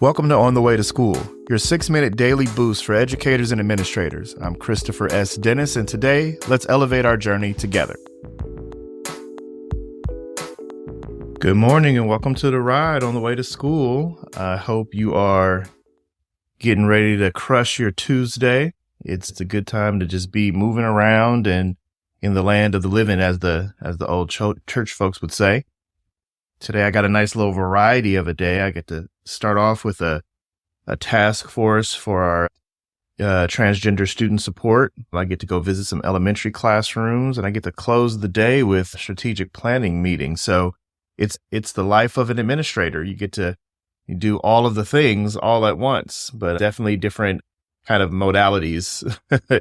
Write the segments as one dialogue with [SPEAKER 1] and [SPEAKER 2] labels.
[SPEAKER 1] Welcome to On the Way to School, your 6-minute daily boost for educators and administrators. I'm Christopher S. Dennis, and today, let's elevate our journey together. Good morning and welcome to the ride on the way to school. I hope you are getting ready to crush your Tuesday. It's a good time to just be moving around and in the land of the living, as the old church folks would say. Today, I got a nice little variety of a day. I get to start off with a task force for our transgender student support. I get to go visit some elementary classrooms, and I get to close the day with strategic planning meetings. So it's the life of an administrator. You get to do all of the things all at once, but definitely different kind of modalities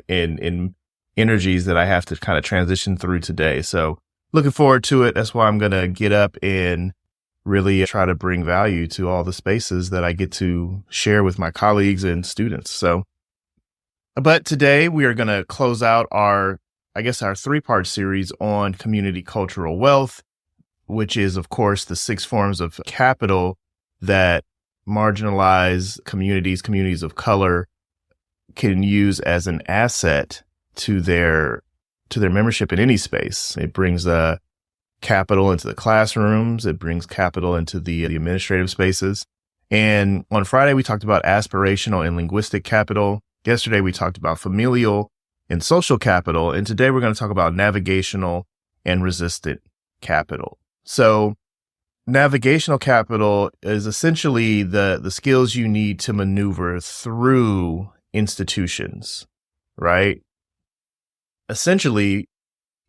[SPEAKER 1] in energies that I have to kind of transition through today. So looking forward to it. That's why I'm going to get up and really try to bring value to all the spaces that I get to share with my colleagues and students. But today we are going to close out our 3-part series on community cultural wealth, which is, of course, the 6 forms of capital that marginalized communities of color can use as an asset to their membership in any space. It brings capital into the classrooms. It brings capital into the administrative spaces. And on Friday, we talked about aspirational and linguistic capital. Yesterday, we talked about familial and social capital. And today, we're going to talk about navigational and resistant capital. So navigational capital is essentially the skills you need to maneuver through institutions, right? Essentially,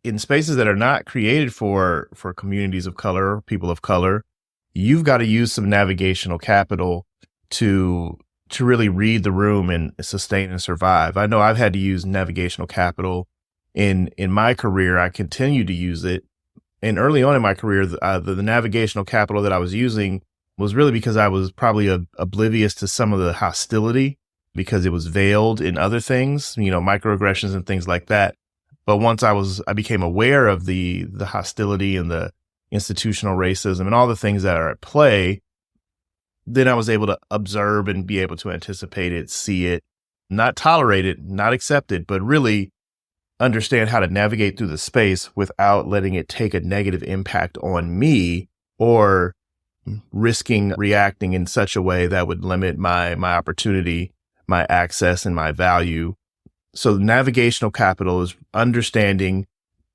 [SPEAKER 1] in spaces that are not created for communities of color, people of color, you've got to use some navigational capital to really read the room and sustain and survive. I know I've had to use navigational capital in my career. I continue to use it. And early on in my career, the navigational capital that I was using was really because I was probably oblivious to some of the hostility because it was veiled in other things, microaggressions and things like that. But once I became aware of the hostility and the institutional racism and all the things that are at play, then I was able to observe and be able to anticipate it, see it, not tolerate it, not accept it, but really understand how to navigate through the space without letting it take a negative impact on me or risking reacting in such a way that would limit my opportunity, my access, and my value. So navigational capital is understanding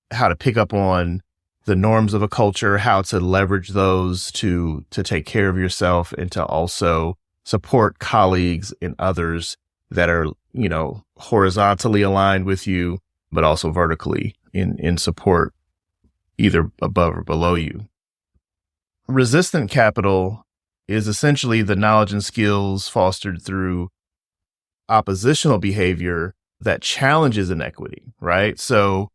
[SPEAKER 1] how to pick up on the norms of a culture, how to leverage those to take care of yourself and to also support colleagues and others that are, horizontally aligned with you, but also vertically in support, either above or below you. Resistant capital is essentially the knowledge and skills fostered through oppositional behavior that challenges inequity, right? So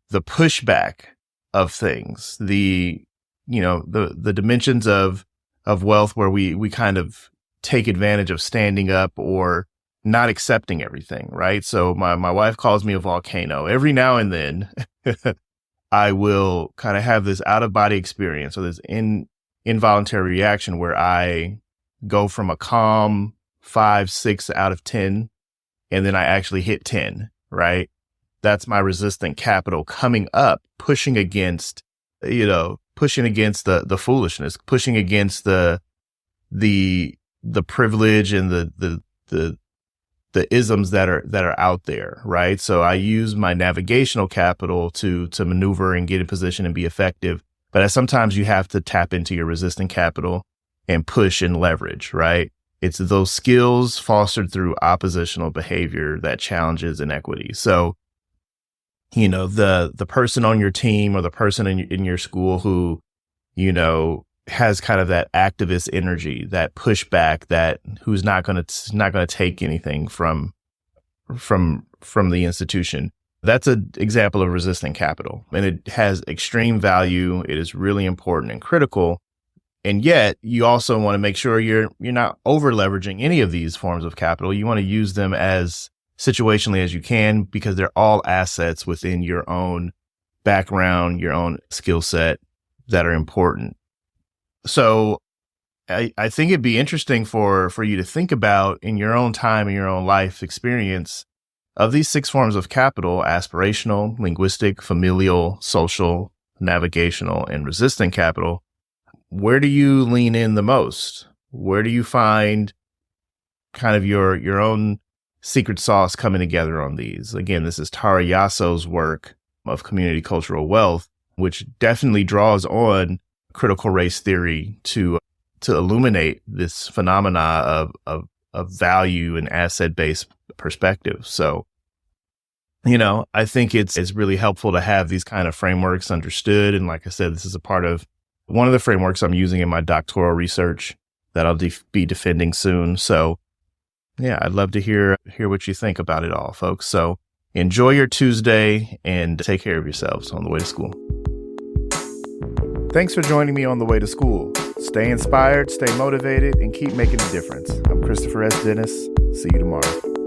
[SPEAKER 1] the pushback of things, the dimensions of wealth where we kind of take advantage of standing up or not accepting everything, right? So my wife calls me a volcano. Every now and then I will kind of have this out of body experience or this involuntary reaction where I go from a calm 5, 6 out of 10, and then I actually hit 10, right? That's my resistant capital coming up, pushing against the foolishness, pushing against the privilege and the isms that are out there, right? So I use my navigational capital to maneuver and get in position and be effective. But sometimes you have to tap into your resistant capital and push and leverage, right? It's those skills fostered through oppositional behavior that challenges inequity. So, the person on your team or the person in your school who, has kind of that activist energy, that pushback, who's not going to take anything from the institution. That's an example of resistant capital, and it has extreme value. It is really important and critical. And yet you also want to make sure you're not over leveraging any of these forms of capital. You want to use them as situationally as you can, because they're all assets within your own background, your own skill set that are important. So I think it'd be interesting for you to think about in your own time, in your own life experience of these 6 forms of capital: aspirational, linguistic, familial, social, navigational, and resistant capital. Where do you lean in the most? Where do you find kind of your own secret sauce coming together on these? Again, this is Tara Yosso's work of community cultural wealth, which definitely draws on critical race theory to illuminate this phenomena of value and asset-based perspective. So, I think it's really helpful to have these kind of frameworks understood. And like I said, this is a part of one of the frameworks I'm using in my doctoral research that I'll be defending soon. So yeah, I'd love to hear what you think about it all, folks. So enjoy your Tuesday and take care of yourselves on the way to school. Thanks for joining me on the way to school. Stay inspired, stay motivated, and keep making a difference. I'm Christopher S. Dennis. See you tomorrow.